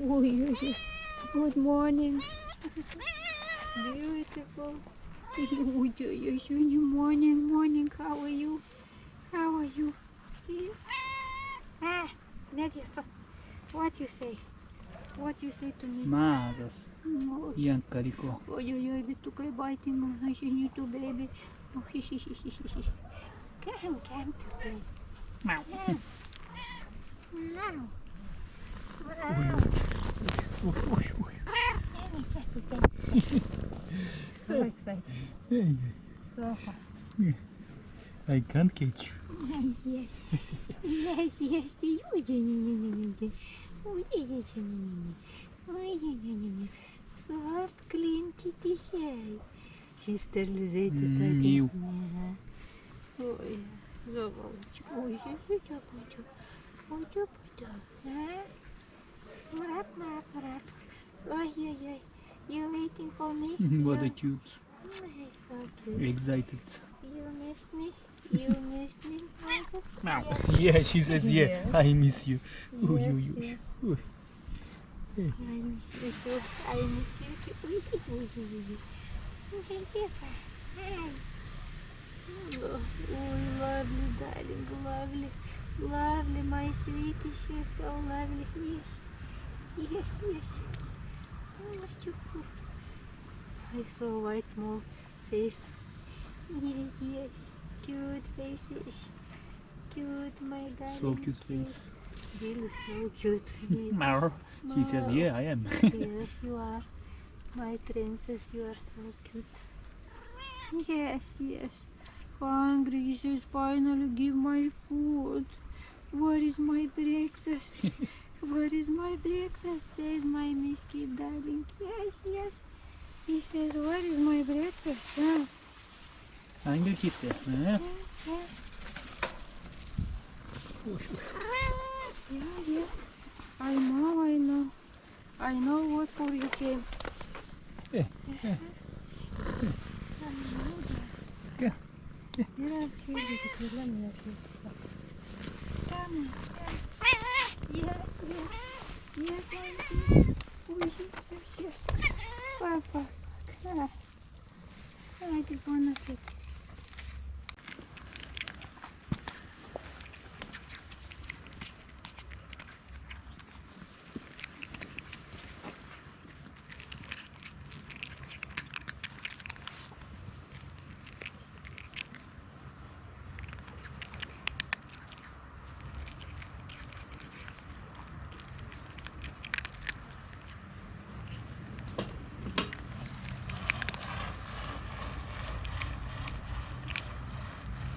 Oh, good morning. Beautiful. Morning. How are you? Nadia, what you say? What you say to me? Mazas. Oh, Ian Calico. the two guy biting on you too, baby. Oh, Come to play. Meow. Meow. So excited. So fast. I can't catch you. Yes. So clean kitty say. She sterilized Meow. Ой, золотчик. Ой, Murap. Ой. You waiting for me? What a cute. So cute. Excited. You missed me? Moses? Meow. Yes. Yeah, she says, yeah, Yes. I miss you. Yes. Ooh. I miss you too. Hi. Oh, lovely, darling, lovely, my sweetie, she's so lovely. Yes. Oh, chupu. I saw white small face. Yes. Cute faces. Cute, my darling. So cute face. Really so cute. Meow. She says, yeah, I am. Yes, you are. My princess, you are so cute. Yes. Hungry, he says, finally give my food. Where is my breakfast? Says my miskeep darling. Yes. He says, where is my breakfast? Huh? Hangi gitti? Yeah. I know what for you came. Yeah. Biraz şöyle götürürüm ya. Tamam. Yes. Yes. Bak. Hadi bana pek.